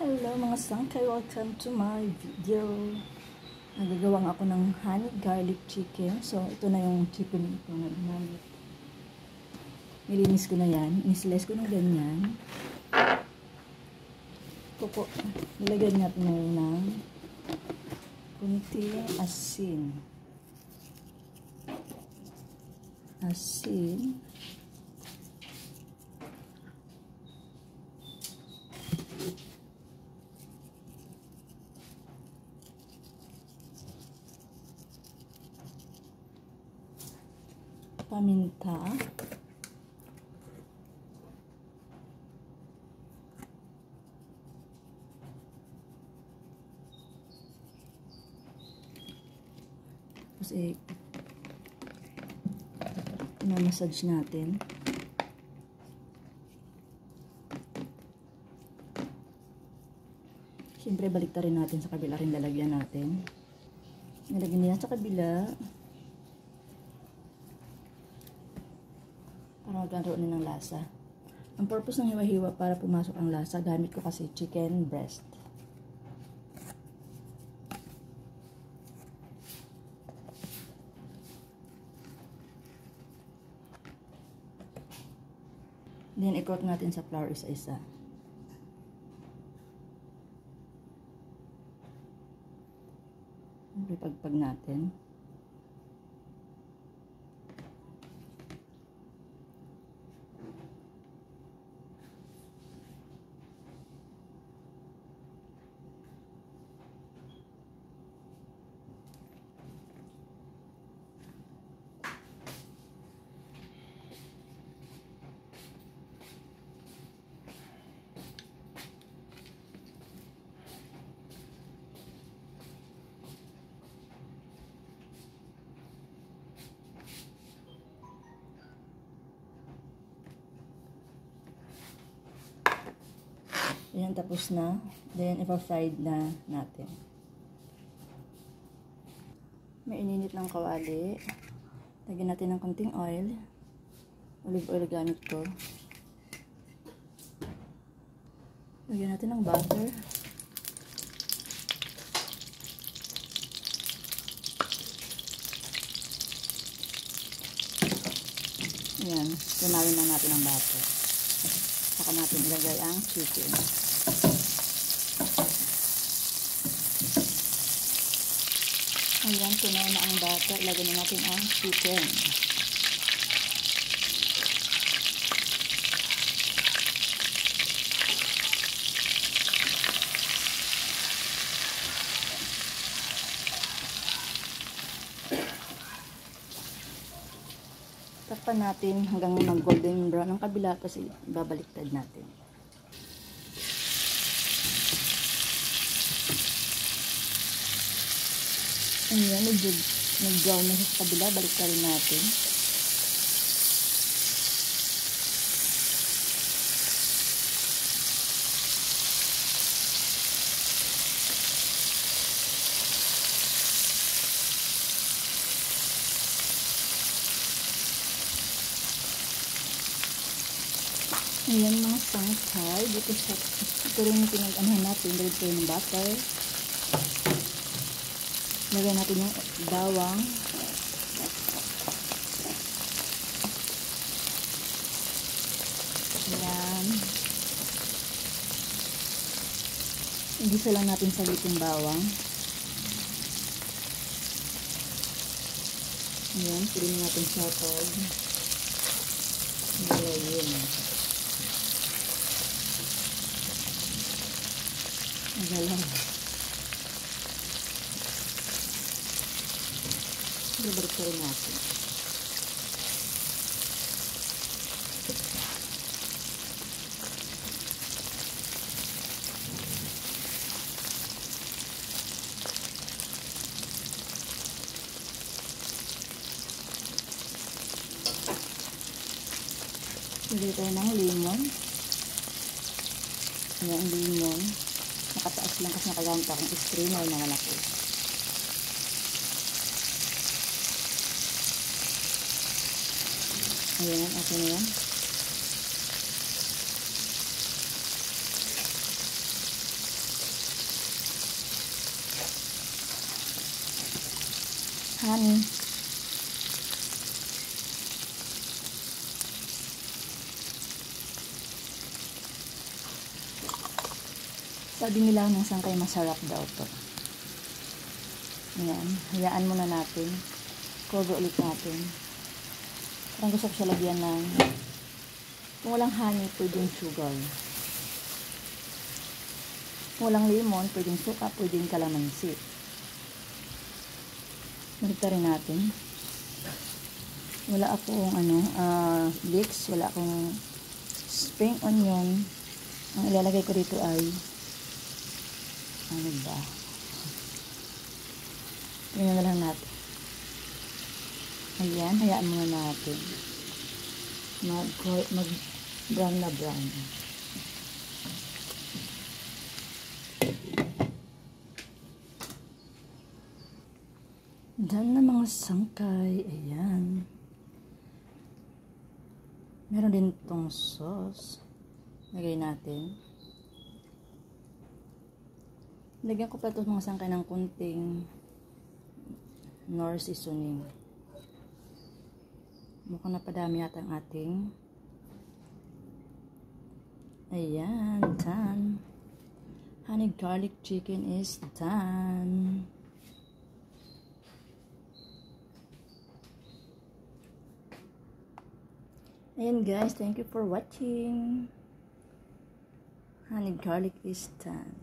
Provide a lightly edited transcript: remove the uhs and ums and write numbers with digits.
Hello mga sangkay, welcome to my video. Nagagawa ako ng honey garlic chicken. So ito na yung chicken ko na ginamit. Nilinis ko na yan. Inislice ko ng ganyan. Nilagyan natin na yun ng kunti asin. Paminta, tapos massage natin. Siyempre balik rin natin sa kabila rin, lalagyan natin. Nilagyan niya sa kabila para magkaroon ng lasa. Ang purpose ng hiwa-hiwa para pumasok ang lasa, gamit ko kasi chicken breast. Then i-coat natin sa flour isa-isa. Ipagpag natin. Ayan, tapos na. Then, ipa-fried na natin. May ininit ng kawali. Lagyan natin ng konting oil. Olive oil gamit ko. Lagyan natin ng butter. Ayan, tunawin lang natin ang butter. Saka natin ilagay ang chicken. Ayan, tunaw na ang butter. Ilagay na natin ang chicken. Takpan natin hanggang mag-golden brown ang kabila, tapos babaliktad natin. Ayan, nag-brown na sa kabila, baliktarin natin. Ayan mga sangkay, ito rin yung pinag-anahan natin, dahil ito yung butter. Lagyan natin yung bawang. Ayan. Igisa lang natin sa litong bawang. Ayan, pirin natin siya pag nalayin. Nagalaw. Balik ka rin natin. Lagyan tayo ng lemon. Ayan, lemon. Nakataas lang kasi nakagamit akong strainer na malaki. Ayan, okay na yan. honey. Sabi nila minsan kay masarap daw to. Ayan, hayaan muna natin. Cover ulit natin. Parang gusto ko siya lagyan ng, kung walang honey, pwedeng sugar. Kung walang lemon, pwedeng suka, pwedeng kalamansi. Marita rin natin. Wala akong leeks, wala akong spring onion. Ang ilalagay ko dito ay ano ba? Tingnan na lang natin. Ayan, hayaan muna natin. Mag-brown na brown. Diyan na mga sangkay. Ayan. Meron din itong sauce. Lagay natin. Lagyan ko pa ito mga sangkay ng kunting nor seasoning. Mukhang napadami yata ang ating. Ayan, done. Honey garlic chicken is done. Ayan guys, thank you for watching. Honey garlic is done.